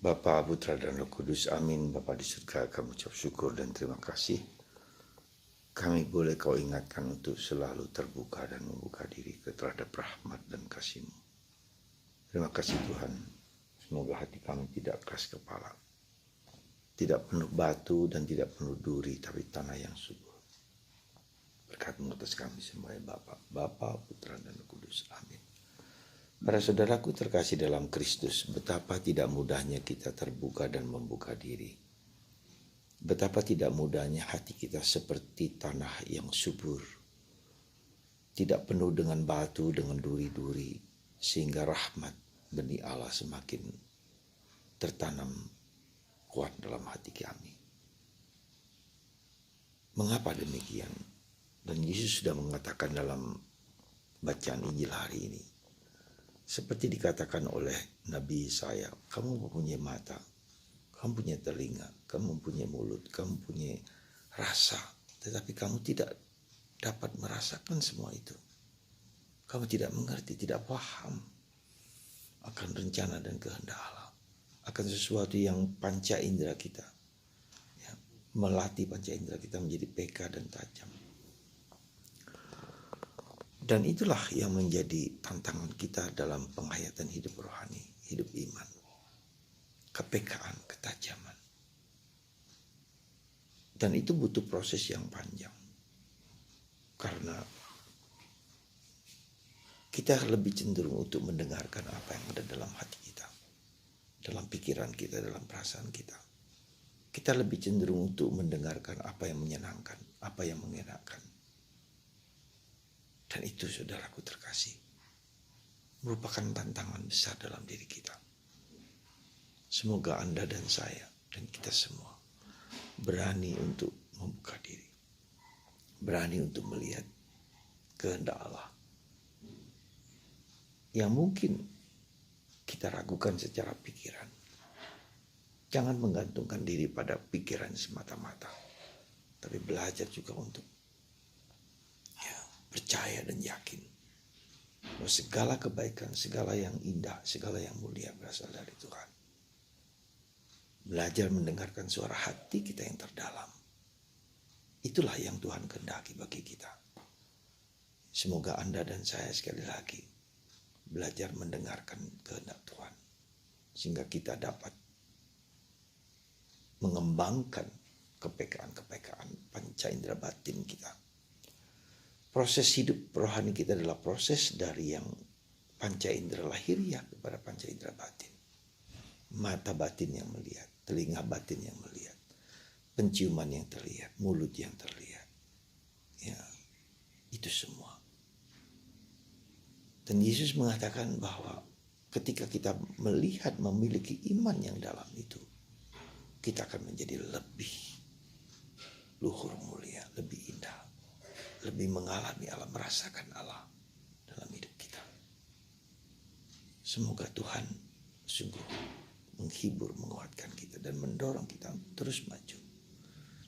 Bapa, Putra, dan Roh Kudus, amin. Bapa di surga, kami ucap syukur dan terima kasih. Kami boleh kau ingatkan untuk selalu terbuka dan membuka diri terhadap rahmat dan kasih-Mu. Terima kasih Tuhan. Semoga hati kami tidak keras kepala, tidak penuh batu dan tidak penuh duri, tapi tanah yang subur. Berkat-Mu atas kami semua ya Bapa, Putra, dan Roh Kudus, amin. Para saudaraku terkasih dalam Kristus, betapa tidak mudahnya kita terbuka dan membuka diri. Betapa tidak mudahnya hati kita seperti tanah yang subur, tidak penuh dengan batu, dengan duri-duri, sehingga rahmat benih Allah semakin tertanam kuat dalam hati kami. Mengapa demikian? Dan Yesus sudah mengatakan dalam bacaan Injil hari ini, seperti dikatakan oleh Nabi Yesaya, kamu mempunyai mata, kamu punya telinga, kamu punya mulut, kamu punya rasa, tetapi kamu tidak dapat merasakan semua itu. Kamu tidak mengerti, tidak paham akan rencana dan kehendak Allah, akan sesuatu yang panca indera kita, ya, melatih panca indera kita menjadi peka dan tajam. Dan itulah yang menjadi tantangan kita dalam penghayatan hidup rohani, hidup iman. Kepekaan, ketajaman. Dan itu butuh proses yang panjang. Karena kita lebih cenderung untuk mendengarkan apa yang ada dalam hati kita, dalam pikiran kita, dalam perasaan kita. Kita lebih cenderung untuk mendengarkan apa yang menyenangkan, apa yang mengenakan. Dan itu saudaraku terkasih, merupakan tantangan besar dalam diri kita. Semoga Anda dan saya dan kita semua berani untuk membuka diri, berani untuk melihat kehendak Allah yang mungkin kita ragukan secara pikiran. Jangan menggantungkan diri pada pikiran semata-mata, tapi belajar juga untuk percaya dan yakin bahwa segala kebaikan, segala yang indah, segala yang mulia berasal dari Tuhan. Belajar mendengarkan suara hati kita yang terdalam. Itulah yang Tuhan kehendaki bagi kita. Semoga Anda dan saya sekali lagi belajar mendengarkan kehendak Tuhan, sehingga kita dapat mengembangkan kepekaan-kepekaan panca indera batin kita. Proses hidup rohani kita adalah proses dari yang panca indera lahiriah kepada panca indera batin. Mata batin yang melihat, telinga batin yang melihat, penciuman yang terlihat, mulut yang terlihat. Ya, itu semua. Dan Yesus mengatakan bahwa ketika kita melihat memiliki iman yang dalam itu, kita akan menjadi lebih luhur mulia, lebih indah, lebih mengalami Allah, merasakan Allah dalam hidup kita. Semoga Tuhan sungguh menghibur, menguatkan kita dan mendorong kita terus maju.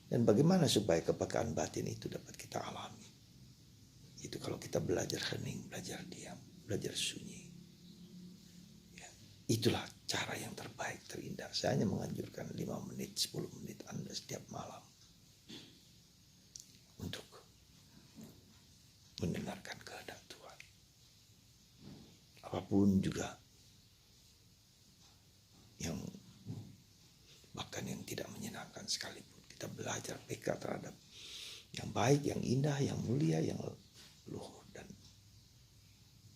Dan bagaimana supaya kepekaan batin itu dapat kita alami? Itu kalau kita belajar hening, belajar diam, belajar sunyi. Ya, itulah cara yang terbaik, terindah. Saya hanya menganjurkan 5 menit, 10 menit Anda setiap malam untuk mendengarkan kehendak Tuhan. Apapun juga yang bahkan yang tidak menyenangkan sekalipun, kita belajar peka terhadap yang baik, yang indah, yang mulia, yang luhur dan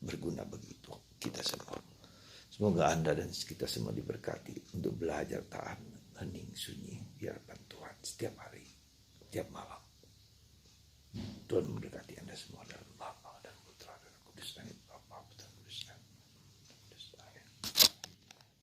berguna bagi kita semua. Semoga Anda dan kita semua diberkati untuk belajar taat, hening, sunyi di hadapan Tuhan setiap hari, setiap malam. Tuhan memberkati Anda semua.